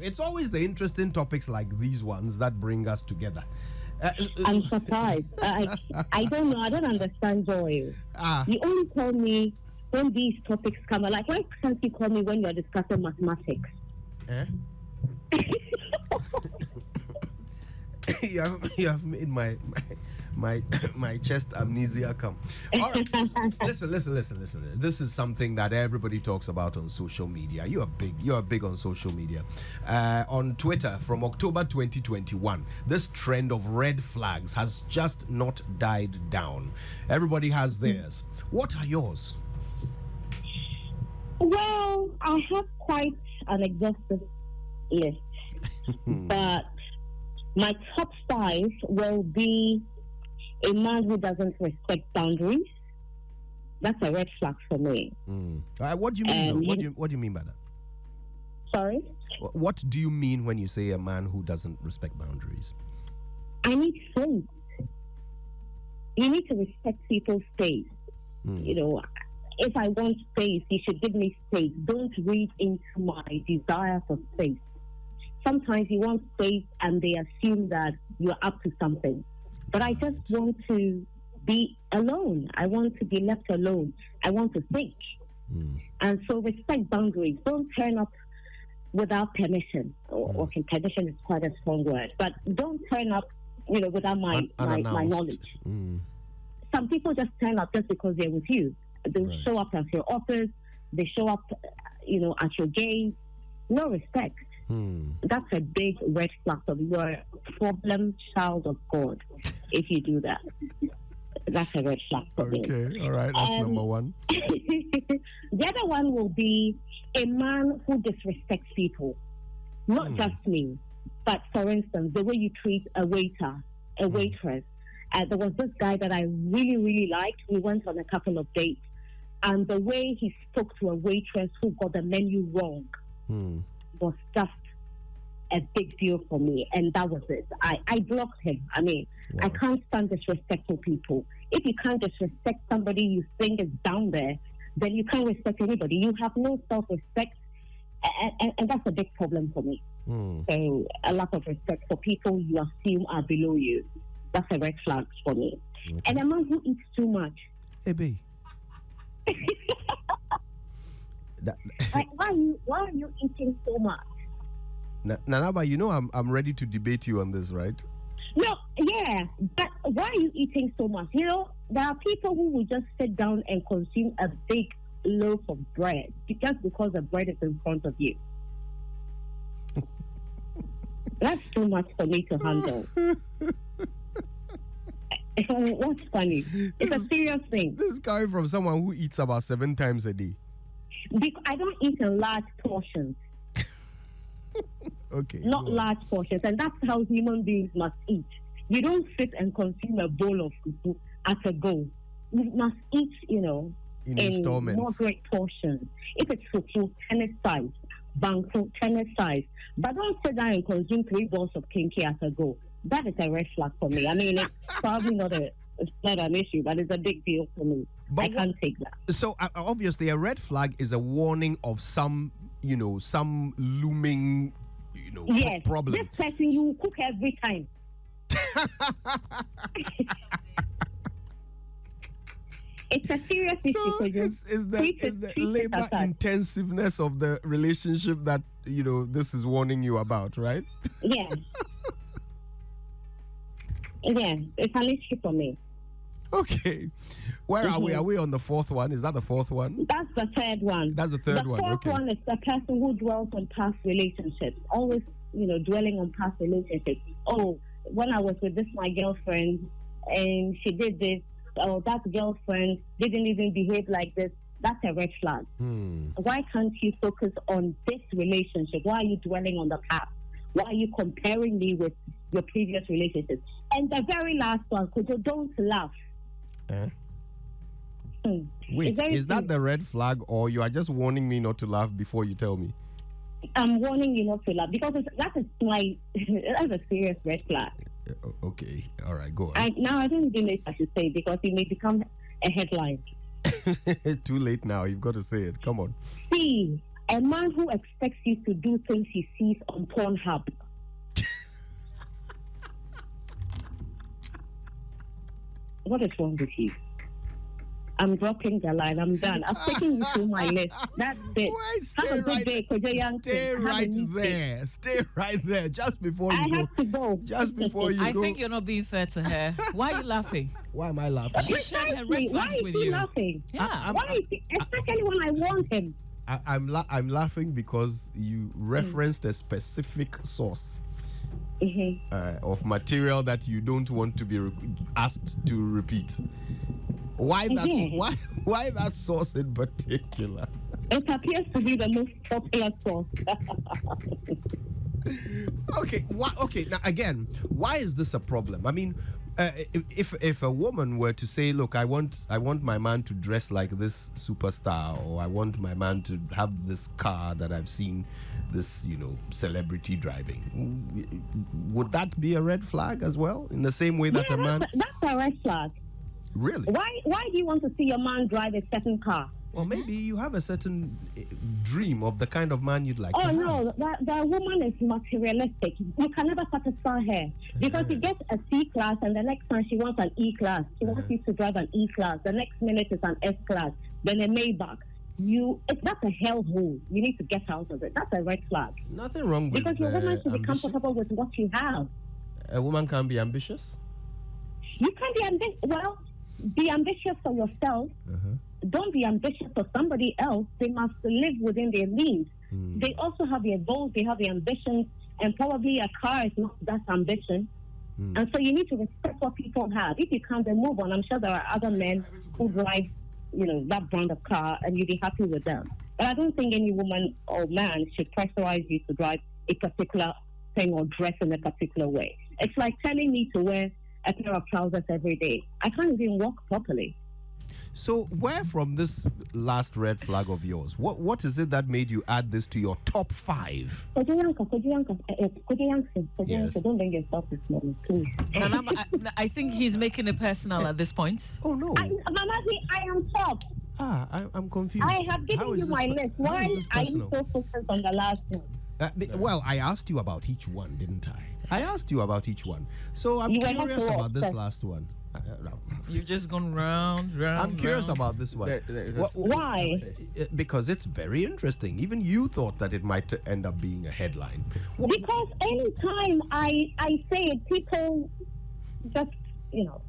It's always the interesting topics like these ones that bring us together. I'm surprised. I don't know. I don't understand Joy. You only call me when these topics come. Like, why can't you call me when you're discussing mathematics? Eh? you have made my chest amnesia come. All right. Listen. This is something that everybody talks about on social media. You are big on social media. On Twitter from October 2021, this trend of red flags has just not died down. Everybody has theirs. What are yours? Well, I have quite an exhaustive list, but my top 5 will be a man who doesn't respect boundaries. That's a red flag for me. What do you mean? What do you mean by that? Sorry? What do you mean when you say a man who doesn't respect boundaries? I need space. You need to respect people's space. You know, if I want space, you should give me space. Don't read into my desire for space. Sometimes you want space and they assume that you're up to something. But I just want to be alone. I want to be left alone. I want to think. And so respect boundaries. Don't turn up without permission. Okay, permission is quite a strong word. But don't turn up, without my knowledge. Some people just turn up just because they're with you. They show up at your office. They show up, at your game. No respect. That's a big red flag of you're a problem child of God if you do that. That's a red flag for me. Okay, all right, that's number one. The other one will be a man who disrespects people. Not just me, but for instance, the way you treat a waiter, a waitress. There was this guy that I really, really liked. We went on a couple of dates. And the way he spoke to a waitress who got the menu wrong was just a big deal for me. And that was it. I blocked him. I mean, I can't stand disrespectful people. If you can't disrespect somebody you think is down there, then you can't respect anybody. You have no self-respect. And that's a big problem for me. So a lot of respect for people you assume are below you. That's a red flag for me. Okay. And a man who eats too much. Ebe. Why are you eating so much? Nanaba, I'm ready to debate you on this, right? No, yeah, but why are you eating so much? There are people who will just sit down and consume a big loaf of bread just because the bread is in front of you. That's too much for me to handle. What's funny? It's a serious thing. This is coming from someone who eats about 7 times a day. Because I don't eat in large portions. Okay. Not large portions. And that's how human beings must eat. You don't sit and consume a bowl of fufu at a go. You must eat, in installments. Moderate portions. If it's fufu, tennis size. Bangfu, tennis size. But don't sit down and consume 3 balls of kinky at a go. That is a red flag for me. I mean, it's probably not an issue, but it's a big deal for me. But I can't take that. So obviously, a red flag is a warning of some looming, yes, problem. This person you cook every time. It's a serious issue. So is the labor intensiveness of the relationship that this is warning you about, right? Yes. Yeah, it's an issue for me. Okay. Where are we? Are we on the 4th one? Is that the 4th one? That's the 3rd one. That's the 3rd one. The 4th okay. one is the person who dwells on past relationships. Always, dwelling on past relationships. Oh, when I was with my girlfriend and she did this, or that girlfriend didn't even behave like this. That's a red flag. Why can't you focus on this relationship? Why are you dwelling on the past? Why are you comparing me with your previous relationships? And the very last one, Kojo, don't laugh. Wait, is that the red flag, or you are just warning me not to laugh before you tell me? I'm warning you not to laugh because that's a serious red flag. Okay, all right, go on. I don't even know if I should say because it may become a headline. Too late now. You've got to say it. Come on. See, A man who expects you to do things he sees on Pornhub. What is wrong with you? I'm dropping the line. I'm done. I've taken you through my list. That's it. Wait, Have a good day, Kojo Young. Stay right there. Stay right there. Just before you I go. have to go. Just before you I go. think you're not being fair to her. Why are you laughing? Why am I laughing? She shared her red Why flags is with he you. laughing? Yeah. Why is he, especially when I want him? I'm laughing because you referenced a specific source of material that you don't want to be asked to repeat. Why why that source in particular? It appears to be the most popular source. Okay. Now again, why is this a problem? I mean, if a woman were to say, "Look, I want my man to dress like this superstar, or I want my man to have this car that I've seen this, celebrity driving," would that be a red flag as well? In the same way that a man, that's a red flag. Really? Why do you want to see your man drive a certain car? Well, maybe you have a certain dream of the kind of man you'd like to have. No, the woman is materialistic. You can never satisfy her because she gets a C class and the next time she wants an E class. She wants you to drive an E class. The next minute is an S class, then a Maybach. That's a hellhole. You need to get out of it. That's a red flag. Nothing wrong with because your woman should be ambition. comfortable with what you have. A woman can be ambitious. You can be ambitious. Well, be ambitious for yourself. Don't be ambitious for somebody else. They must live within their means. They also have their goals, they have their ambitions, and probably a car is not that ambition. And so you need to respect what people have. If you can't, then move on. I'm sure there are other men who drive, that brand of car, and you'll be happy with them. But I don't think any woman or man should pressurize you to drive a particular thing or dress in a particular way. It's like telling me to wear a pair of trousers every day. I can't even walk properly. So where from this last red flag of yours, what is it that made you add this to your top 5? Yes. Don't bring yourself this morning, please. And I think he's making it personal at this point. Oh, no. Mamazi, I am shocked. I'm confused. I have given you my list. Why are you so focused on the last one? Well, I asked you about each one, didn't I? I asked you about each one. So I'm curious about this last one. You've just gone round. I'm curious about this one. Why? Because it's very interesting. Even you thought that it might end up being a headline. Because anytime I say it, people just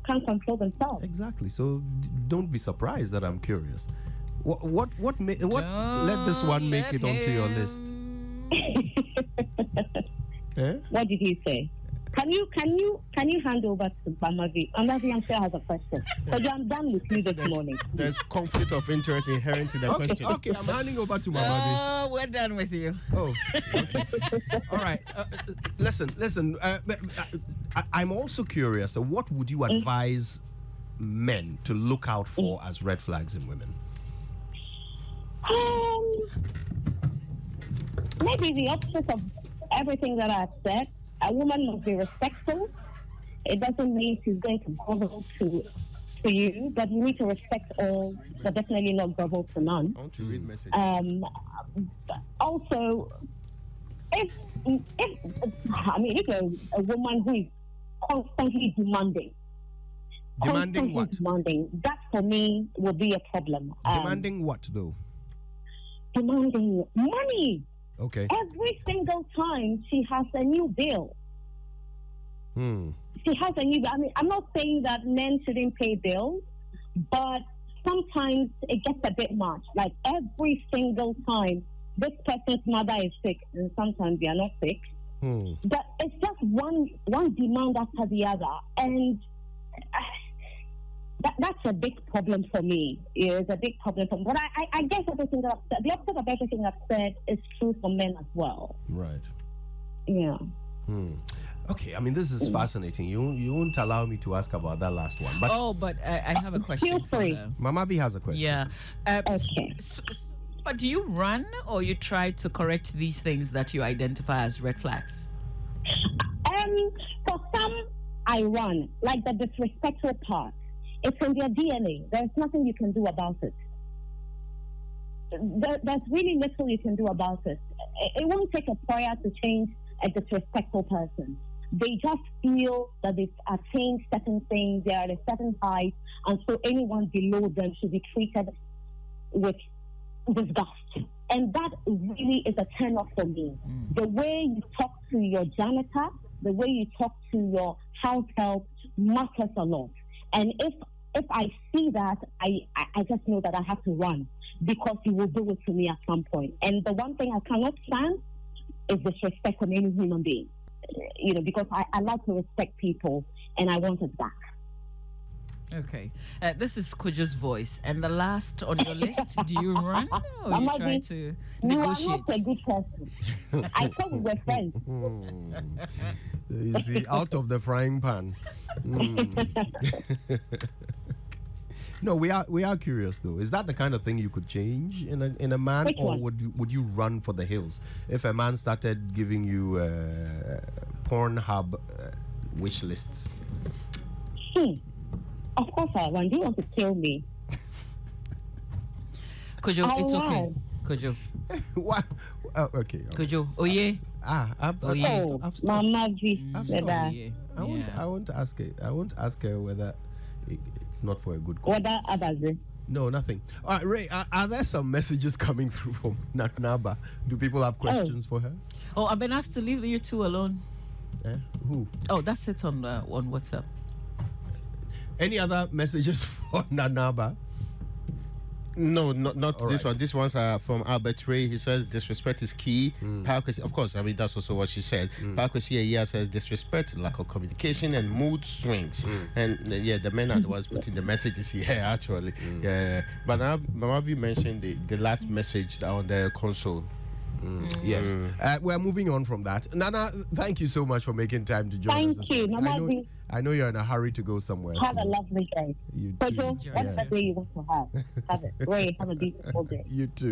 can't control themselves. Exactly. So don't be surprised that I'm curious. What let this one make it onto your list? What did he say? Can you hand over to Mamazi? Mamazi, I'm sure has a question. Because I'm done with you this morning. There's conflict of interest inherent in the question. Okay, I'm handing over to Mamazi. Oh, we're done with you. Oh, okay. All right. Listen. I'm also curious. What would you advise men to look out for as red flags in women? Maybe the opposite of everything that I've said. A woman must be respectful. It doesn't mean she's going to grovel to you, but you need to respect all, but definitely not grovel to none. I want to read message. Also, if you're a woman who is constantly demanding what? That for me will be a problem. Demanding what though? Demanding money. Okay. Every single time she has a new bill. She has a new bill. I mean, I'm not saying that men shouldn't pay bills, but sometimes it gets a bit much. Like every single time this person's mother is sick, and sometimes they are not sick. But it's just one demand after the other. And that's a big problem for me. It's a big problem for me. But I guess everything that I've said, the opposite of everything I've said is true for men as well. Right. Yeah. Okay, I mean, this is fascinating. You won't allow me to ask about that last one. But I have a question. Feel free. Mama B has a question. Yeah. Okay. But do you run or you try to correct these things that you identify as red flags? For some, I run. Like the disrespectful part. It's in their DNA. There's nothing you can do about it. there's really little you can do about it. It won't take a prayer to change a disrespectful person. They just feel that they've attained certain things, they are at a certain height, and so anyone below them should be treated with disgust. And that really is a turn off for me. The way you talk to your janitor, the way you talk to your house help matters a lot. And if I see that, I just know that I have to run, because he will do it to me at some point. And the one thing I cannot stand is disrespect from any human being. Because I like to respect people, and I want it back. Okay. This is Kojo's voice. And the last on your list, do you run or you try to negotiate? You are not a good person. I thought we were friends. You see, out of the frying pan. No, we are curious though. Is that the kind of thing you could change in a man, Which or one? would you run for the hills if a man started giving you Pornhub wish lists? Of course I run. Do you want to kill me? Kojo, it's All okay. right. Kojo. What? Oh, okay. Kojo. Oh yeah. I've stopped. Mama V. I've Whether, stopped. Yeah. I won't ask it. I won't ask her whether it's not for a good cause. whether others. No, nothing. All right, Ray, are there some messages coming through from Naba? Do people have questions for her? Oh, I've been asked to leave you two alone. Who? Oh, that's it on WhatsApp. Any other messages for Naba? No, not All this right. one. These ones are from Albert Ray. He says disrespect is key. Parkwesi, of course, I mean that's also what she said. Parkwesi says disrespect, lack of communication, and mood swings. And the men are the ones putting the messages here actually. Yeah, but now Mamavi mentioned the last message on the console. Yes. We're moving on from that. Nana, thank you so much for making time to join us. Thank you. I know you're in a hurry to go somewhere. Have so a lovely day. You Kojo, too. what's the day you want to have? Have it. Ray, have a beautiful day. You too.